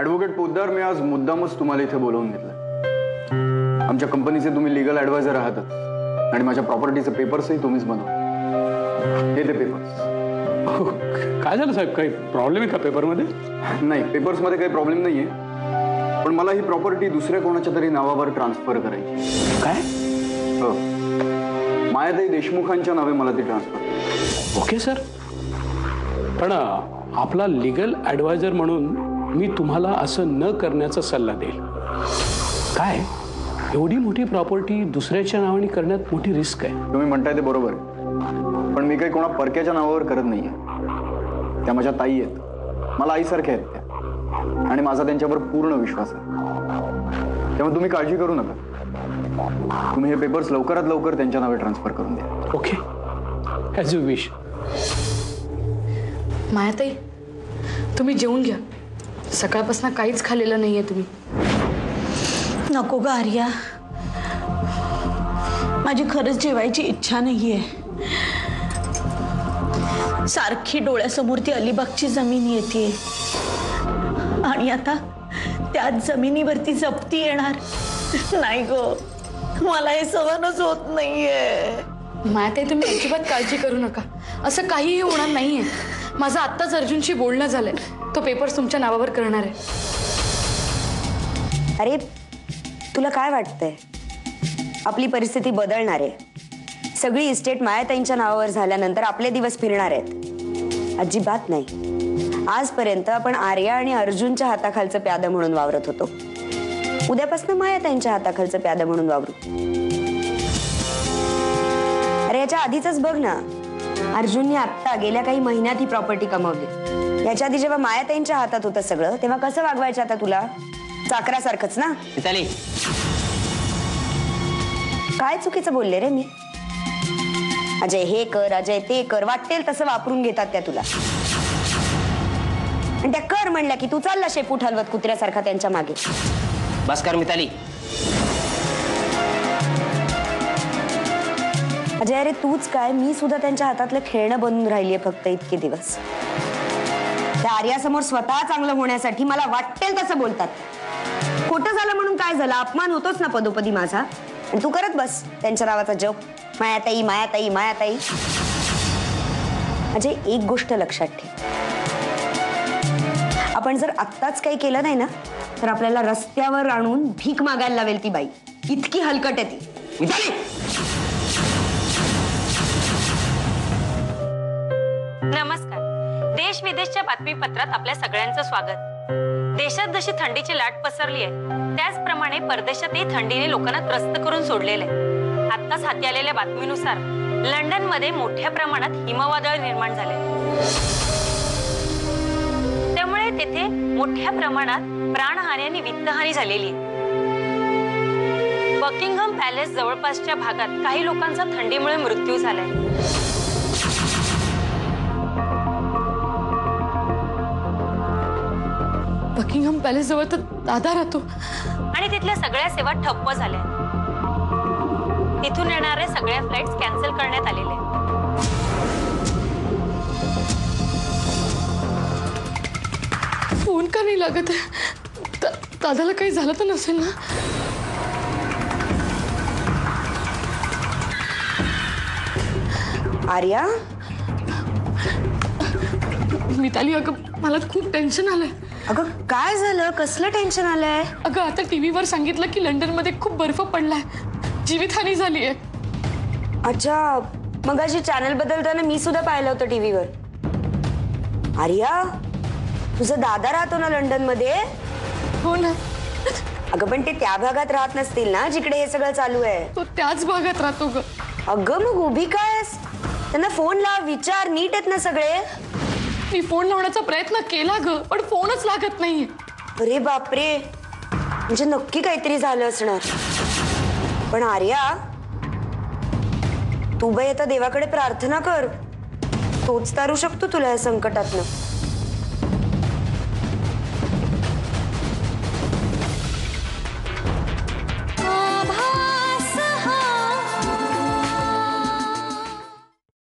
Advocate Poddar, मी आज मुद्दामच तुम्हाला इथे बोलवून घेतलं. आमच्या कंपनीचे तुम्ही लीगल ॲडवायझर आहातच आणि माझ्या प्रॉपर्टीचे पेपर्सही तुम्हीच बनवा. हे ते पेपर्स. काय झालं साहेब, काही प्रॉब्लेम आहे का पेपरमध्ये? नाही, पेपर्समध्ये काही प्रॉब्लेम नाहीये, पण मला ही प्रॉपर्टी दुसऱ्या कोणाच्या तरी नावावर ट्रान्सफर करायची. काय? हो, मायाताई देशमुखांच्या नावे मला ती ट्रान्सफर. ओके सर, पण आपला लीगल ॲडवायझर म्हणून मी तुम्हाला असं न करण्याचा सल्ला देईल. काय, एवढी मोठी प्रॉपर्टी दुसऱ्याच्या नावाने करण्यात मोठी रिस्क आहे. तुम्ही म्हणताय ते बरोबर आहे, पण मी काही कोणा परक्याच्या नावावर करत नाहीये. त्या माझ्या ताई आहेत, मला आईसारख्या आहेत त्या, आणि माझा त्यांच्यावर पूर्ण विश्वास आहे. त्यामुळे तुम्ही काळजी करू नका. तुम्ही हे पेपर्स लवकरात लवकर त्यांच्या नावे ट्रान्सफर करून द्या. Okay, as you wish. मायाताई, तुम्ही जेवून घ्या. सकाळपासून काहीच खाल्लेलं नाहीये तुम्ही. नको ग आर्या, माझी खरंच जेवायची इच्छा नाहीये. सारखी डोळ्यासमोर ती अलिबागची जमीन येते आणि आता त्याच जमिनीवरती जप्ती येणार. नाही ग, मला हे सहनच होत नाहीये. मायाताई, तुम्ही अजिबात काळजी करू नका. असं काहीही होणार नाहीये. माझं आत्ताच अर्जुनशी बोलणं झालंय. तो पेपर तुमच्या नावावर करणार आहे. अरे, तुला काय वाटतंय? आपली परिस्थिती बदलणार आहे. सगळी इस्टेट मायाताईंच्या नावावर झाल्यानंतर आपले दिवस फिरणार आहेत? अजिबात नाही. आजपर्यंत आपण आर्या आणि अर्जुनच्या हाताखालचं प्यादं म्हणून वावरत होतो. उद्यापासून मायाताईंच्या हाताखालचं प्यादं म्हणून वावरू. अरे, याच्या आधीच बघ ना, अर्जुनने आत्ता गेल्या काही महिन्यात ही प्रॉपर्टी कमावली. याच्या आधी जेव्हा मायाताईंच्या हातात होतं सगळं, तेव्हा कसं वागवायचं आता तुला? चाकरासारखंच ना. काय चुकीचं बोलले रे मी? अजय हे कर, अजय ते कर, वाटेल तसं वापरून घेतात त्या तुला. आणि त्या कर म्हणल्या की तू चालला शेपूट हलवत कुत्र्यासारखा त्यांच्या मागे. बस कर मिताली. अजय, अरे तूच काय, मी सुद्धा त्यांच्या हातातलं खेळणं बनून राहिलीये फक्त इतके दिवस. त्या आर्यासमोर स्वतः चांगलं होण्यासाठी मला वाटेल तसं बोलतात. खोटं झालं म्हणून काय झालं? अपमान होतोच ना पदोपदी माझा. आणि तू करत बस त्यांच्या नावाचा जप. मायाताई मायाताई मायाताई. अजय, एक गोष्ट लक्षात ठेव, आपण जर आत्ताच काही केलं नाही ना, तर आपल्याला रस्त्यावर आणून भीक मागायला लावेल ती बाई. इतकी हलकट आहे ती. मिताली, नमस्कार. देश विदेशच्या बातमीपत्रात आपल्या सगळ्यांचं स्वागत. देशात जशी थंडीची लाट पसरली आहे, त्याचप्रमाणे परदेशातही थंडीने लोकांना त्रस्त करून सोडलेलं आहे. आत्ताच हाती आलेल्या बातमीनुसार लंडनमध्ये मोठ्या प्रमाणात हिमवादळ निर्माण झाले, त्यामुळे तेथे मोठ्या प्रमाणात प्राणहानी आणि वित्तहानी झालेली आहे. बकिंगहॅम पॅलेस जवळपासच्या भागात काही लोकांचा थंडीमुळे मृत्यू झालाय. बकिंगहॅम पॅलेस जवळ तर दादा राहतो. आणि तिथल्या सगळ्या सेवा ठप्प झाल्या. तिथून येणाऱ्या सगळ्या फ्लाइट्स कॅन्सल करण्यात आलेल्या. फोन का नाही लागत? दादाला काही झालं तर नसेल ना? आर्या, मिताली, अगं मला खूप टेन्शन आलंय. अगं काय झालं? कसलं टेन्शन आलंय? अगं आता टीव्हीवर सांगितलं की लंडनमध्ये खूप बर्फ पडलाय, जीवितहानी झालीये. अच्छा, मगाशी चॅनल बदलताना मी सुद्धा पाहिलं होतं टीव्हीवर. आर्या, तुझा दादा राहतो ना लंडन मध्ये? हो ना. अगं पण ते त्या भागात राहत नसतील ना जिकडे हे सगळं चालू आहे? तो त्याच भागात राहतो ग. अगं मग उभी काय? त्यांना फोन लाव, विचार. नीट आहेत ना सगळे? मी फोन लावण्याचा प्रयत्न केला ग, पण फोनच लागत नाहीये. अरे बापरे, म्हणजे नक्की काहीतरी झालं असणार. पण आर्या, तू बाई आता देवाकडे प्रार्थना कर. तोच तारू शकतो तुला या संकटातनं.